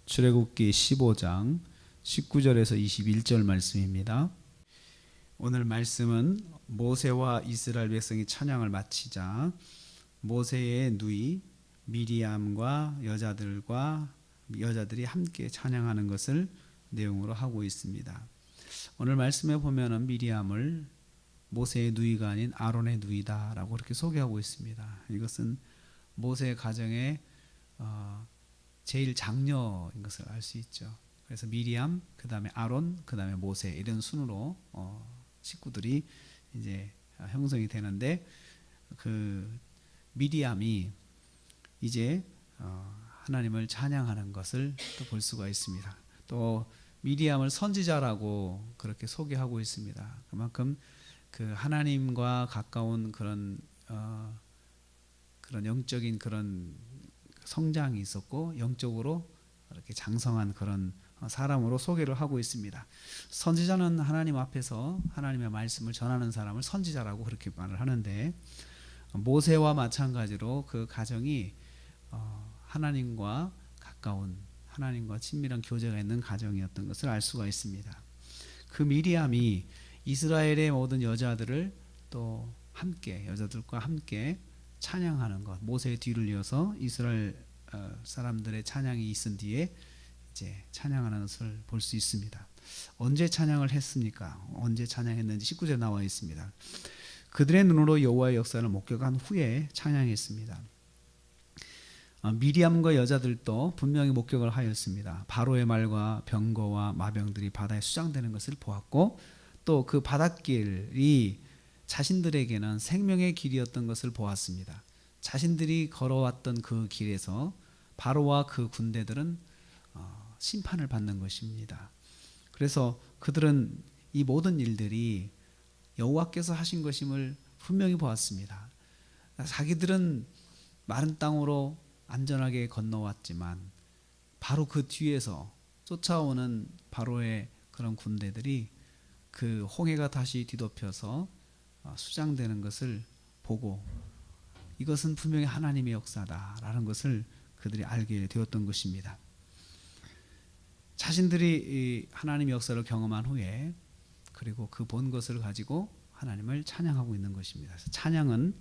출애굽기 15장 19절에서 21절 말씀입니다. 오늘 말씀은 모세와 이스라엘 백성이 찬양을 마치자 모세의 누이 미리암과 여자들이 함께 찬양하는 것을 내용으로 하고 있습니다. 오늘 말씀에 보면은 미리암을 모세의 누이가 아닌 아론의 누이다라고 그렇게 소개하고 있습니다. 이것은 모세 가정의 제일 장녀인 것을 알 수 있죠. 그래서 미리암, 그 다음에 아론, 그 다음에 모세 이런 순으로 식구들이 이제 형성이 되는데, 그 미리암이 이제 하나님을 찬양하는 것을 또 볼 수가 있습니다. 또 미리암을 선지자라고 그렇게 소개하고 있습니다. 그만큼 그 하나님과 가까운 그런 영적인 그런 성장이 있었고 영적으로 이렇게 장성한 그런 사람으로 소개를 하고 있습니다. 선지자는 하나님 앞에서 하나님의 말씀을 전하는 사람을 선지자라고 그렇게 말을 하는데, 모세와 마찬가지로 그 가정이 하나님과 가까운, 하나님과 친밀한 교제가 있는 가정이었던 것을 알 수가 있습니다. 그 미리암이 이스라엘의 모든 여자들을 또 함께, 여자들과 함께 찬양하는 것, 모세의 뒤를 이어서 이스라엘 사람들의 찬양이 있은 뒤에 이제 찬양하는 것을 볼 수 있습니다. 언제 찬양을 했습니까? 언제 찬양했는지 19절에 나와 있습니다. 그들의 눈으로 여호와의 역사를 목격한 후에 찬양했습니다. 미리암과 여자들도 분명히 목격을 하였습니다. 바로의 말과 병거와 마병들이 바다에 수장되는 것을 보았고, 또 그 바닷길이 자신들에게는 생명의 길이었던 것을 보았습니다. 자신들이 걸어왔던 그 길에서 바로와 그 군대들은 심판을 받는 것입니다. 그래서 그들은 이 모든 일들이 여호와께서 하신 것임을 분명히 보았습니다. 자기들은 마른 땅으로 안전하게 건너왔지만 바로 그 뒤에서 쫓아오는 바로의 그런 군대들이 그 홍해가 다시 뒤덮여서 수장되는 것을 보고, 이것은 분명히 하나님의 역사다라는 것을 그들이 알게 되었던 것입니다. 자신들이 하나님의 역사를 경험한 후에, 그리고 그 본 것을 가지고 하나님을 찬양하고 있는 것입니다. 그래서 찬양은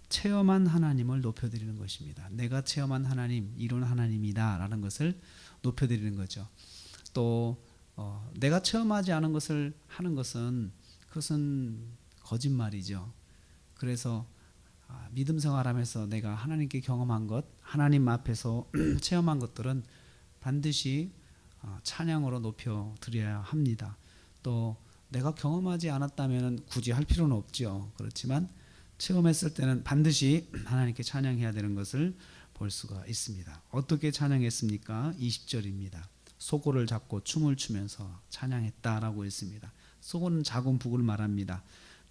체험한 하나님을 높여드리는 것입니다. 내가 체험한 하나님, 이런 하나님이다 라는 것을 높여드리는 거죠. 또 내가 체험하지 않은 것을 하는 것은, 그것은 거짓말이죠. 그래서 믿음 생활하면서 내가 하나님께 경험한 것, 하나님 앞에서 체험한 것들은 반드시 찬양으로 높여드려야 합니다. 또 내가 경험하지 않았다면 굳이 할 필요는 없죠. 그렇지만 체험했을 때는 반드시 하나님께 찬양해야 되는 것을 볼 수가 있습니다. 어떻게 찬양했습니까? 20절입니다. 소고를 잡고 춤을 추면서 찬양했다라고 했습니다. 소고는 작은 북을 말합니다.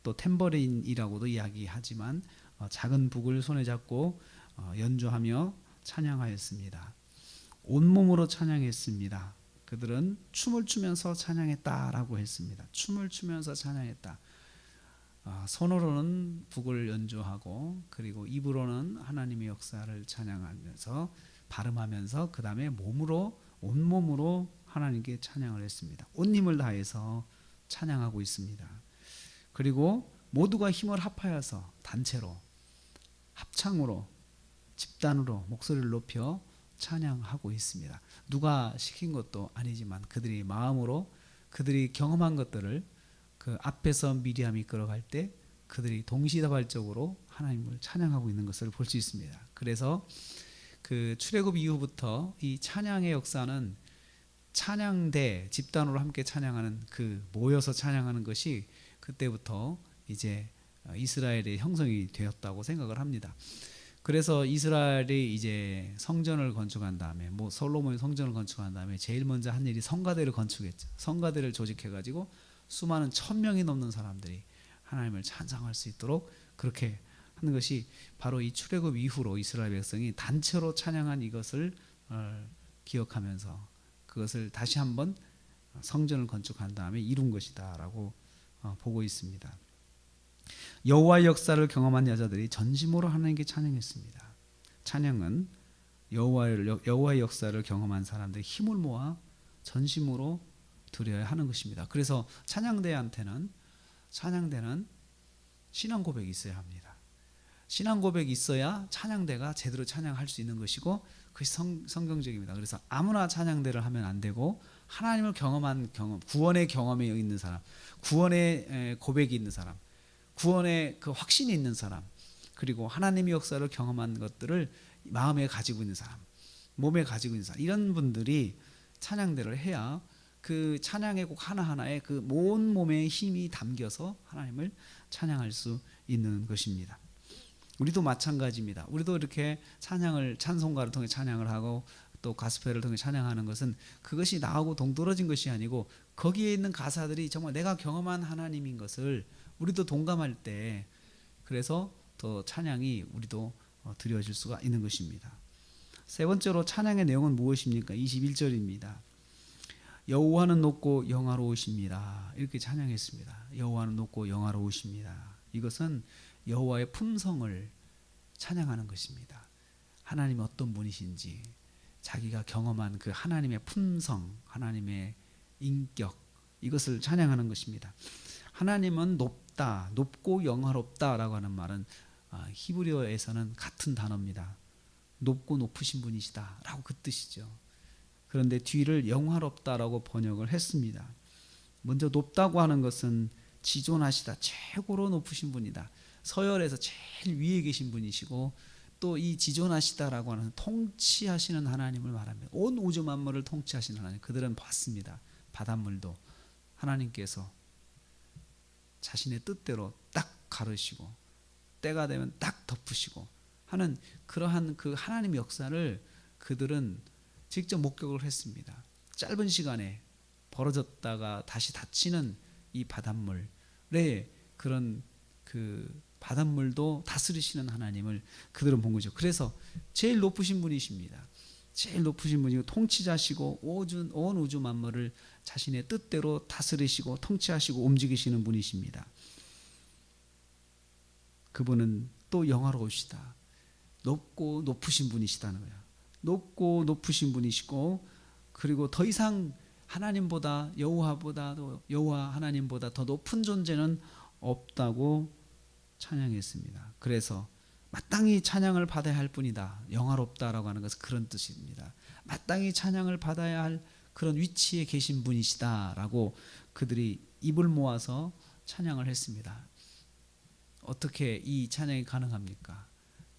또 탬버린이라고도 이야기하지만 작은 북을 손에 잡고 연주하며 찬양하였습니다. 온몸으로 찬양했습니다. 그들은 춤을 추면서 찬양했다라고 했습니다. 춤을 추면서 찬양했다. 손으로는 북을 연주하고, 그리고 입으로는 하나님의 역사를 찬양하면서 발음하면서, 그 다음에 온몸으로 하나님께 찬양을 했습니다. 온 힘을 다해서 찬양하고 있습니다. 그리고 모두가 힘을 합하여서 단체로, 합창으로, 집단으로 목소리를 높여 찬양하고 있습니다. 누가 시킨 것도 아니지만 그들이 마음으로, 그들이 경험한 것들을 그 앞에서 미리암이 끌어갈 때 그들이 동시다발적으로 하나님을 찬양하고 있는 것을 볼 수 있습니다. 그래서 그 출애굽 이후부터 이 찬양의 역사는 찬양대, 집단으로 함께 찬양하는, 그 모여서 찬양하는 것이 그때부터 이제 이스라엘의 형성이 되었다고 생각을 합니다. 그래서 이스라엘이 이제 성전을 건축한 다음에, 솔로몬이 성전을 건축한 다음에 제일 먼저 한 일이 성가대를 건축했죠. 성가대를 조직해가지고 수많은 1000명이 넘는 사람들이 하나님을 찬양할 수 있도록 그렇게 하는 것이 바로 이 출애굽 이후로 이스라엘 백성이 단체로 찬양한 이것을 기억하면서 그것을 다시 한번 성전을 건축한 다음에 이룬 것이다라고 보고 있습니다. 여호와의 역사를 경험한 여자들이 전심으로 하나님께 찬양했습니다. 찬양은 여호와의 역사를 경험한 사람들이 힘을 모아 전심으로 드려야 하는 것입니다. 그래서 찬양대는 신앙 고백이 있어야 합니다. 신앙 고백이 있어야 찬양대가 제대로 찬양할 수 있는 것이고 그것이 성경적입니다. 그래서 아무나 찬양대를 하면 안 되고 하나님을 경험한 구원의 경험이 있는 사람, 구원의 고백이 있는 사람, 구원의 그 확신이 있는 사람, 그리고 하나님의 역사를 경험한 것들을 마음에 가지고 있는 사람, 몸에 가지고 있는 사람, 이런 분들이 찬양대를 해야 그 찬양의 곡 하나하나에 그 온 몸에 힘이 담겨서 하나님을 찬양할 수 있는 것입니다. 우리도 마찬가지입니다. 우리도 이렇게 찬송가를 통해 찬양을 하고 또 가스펠을 통해 찬양하는 것은 그것이 나하고 동떨어진 것이 아니고 거기에 있는 가사들이 정말 내가 경험한 하나님인 것을 우리도 동감할 때 그래서 더 찬양이 우리도 드려질 수가 있는 것입니다. 세 번째로 찬양의 내용은 무엇입니까? 21절입니다. 여호와는 높고 영화로우십니다. 이렇게 찬양했습니다. 여호와는 높고 영화로우십니다. 이것은 여호와의 품성을 찬양하는 것입니다. 하나님이 어떤 분이신지 자기가 경험한 그 하나님의 품성, 하나님의 인격, 이것을 찬양하는 것입니다. 하나님은 높다, 높고 영화롭다라고 하는 말은 히브리어에서는 같은 단어입니다. 높고 높으신 분이시다라고 그 뜻이죠. 그런데 뒤를 영화롭다라고 번역을 했습니다. 먼저 높다고 하는 것은 지존하시다, 최고로 높으신 분이다. 서열에서 제일 위에 계신 분이시고 또 이 지존하시다라고 하는 통치하시는 하나님을 말합니다. 온 우주 만물을 통치하시는 하나님. 그들은 봤습니다. 바닷물도 하나님께서 자신의 뜻대로 딱 가르시고 때가 되면 딱 덮으시고 하는 그러한 그 하나님의 역사를 그들은 직접 목격을 했습니다. 짧은 시간에 벌어졌다가 다시 닫히는 이 바닷물의 그런 그 바닷물도 다스리시는 하나님을 그들은 본 거죠. 그래서 제일 높으신 분이십니다. 제일 높으신 분이고 통치자시고 온 우주 만물을 자신의 뜻대로 다스리시고 통치하시고 움직이시는 분이십니다. 그분은 또 영화로우시다. 높고 높으신 분이시다는 거예요. 높고 높으신 분이시고 그리고 더 이상 하나님보다 여호와 하나님보다 더 높은 존재는 없다고 찬양했습니다. 그래서 마땅히 찬양을 받아야 할 뿐이다. 영화롭다라고 하는 것은 그런 뜻입니다. 마땅히 찬양을 받아야 할 그런 위치에 계신 분이시다라고 그들이 입을 모아서 찬양을 했습니다. 어떻게 이 찬양이 가능합니까?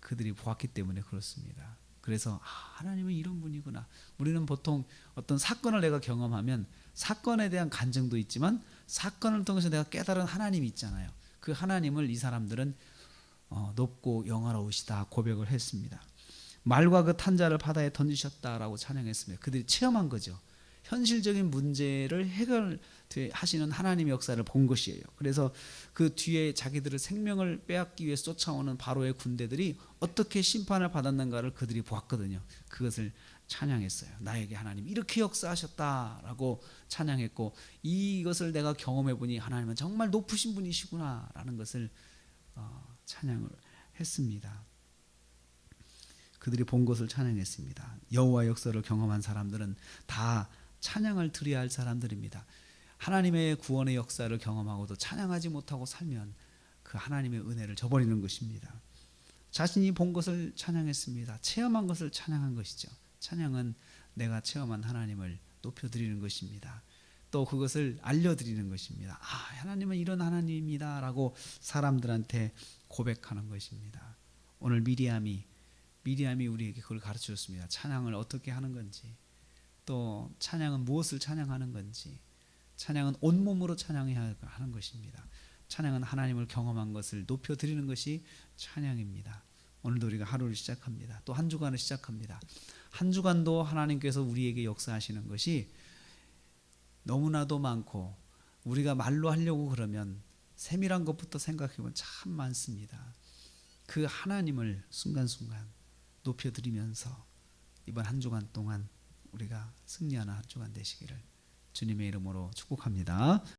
그들이 보았기 때문에 그렇습니다. 그래서 하나님은 이런 분이구나. 우리는 보통 어떤 사건을 내가 경험하면 사건에 대한 간증도 있지만 사건을 통해서 내가 깨달은 하나님이 있잖아요. 그 하나님을 이 사람들은 높고 영화로우시다 고백을 했습니다. 말과 그 탄자를 바다에 던지셨다라고 찬양했습니다. 그들이 체험한 거죠. 현실적인 문제를 해결하시는 하나님의 역사를 본 것이에요. 그래서 그 뒤에 자기들의 생명을 빼앗기 위해서 쫓아오는 바로의 군대들이 어떻게 심판을 받았는가를 그들이 보았거든요. 그것을 찬양했어요. 나에게 하나님 이렇게 역사하셨다라고 찬양했고 이것을 내가 경험해보니 하나님은 정말 높으신 분이시구나 라는 것을 찬양을 했습니다. 그들이 본 것을 찬양했습니다. 여호와 역사를 경험한 사람들은 다 찬양을 드려야 할 사람들입니다. 하나님의 구원의 역사를 경험하고도 찬양하지 못하고 살면 그 하나님의 은혜를 저버리는 것입니다. 자신이 본 것을 찬양했습니다. 체험한 것을 찬양한 것이죠. 찬양은 내가 체험한 하나님을 높여드리는 것입니다. 또 그것을 알려드리는 것입니다. 하나님은 이런 하나님입니다 라고 사람들한테 고백하는 것입니다. 오늘 미리암이 우리에게 그걸 가르쳐줬습니다. 찬양을 어떻게 하는 건지, 또 찬양은 무엇을 찬양하는 건지, 찬양은 온몸으로 찬양해야 하는 것입니다. 찬양은 하나님을 경험한 것을 높여드리는 것이 찬양입니다. 오늘도 우리가 하루를 시작합니다. 또 한 주간을 시작합니다. 한 주간도 하나님께서 우리에게 역사하시는 것이 너무나도 많고 우리가 말로 하려고 그러면 세밀한 것부터 생각해보면 참 많습니다. 그 하나님을 순간순간 높여드리면서 이번 한 주간 동안 우리가 승리하는 한 주간 되시기를 주님의 이름으로 축복합니다.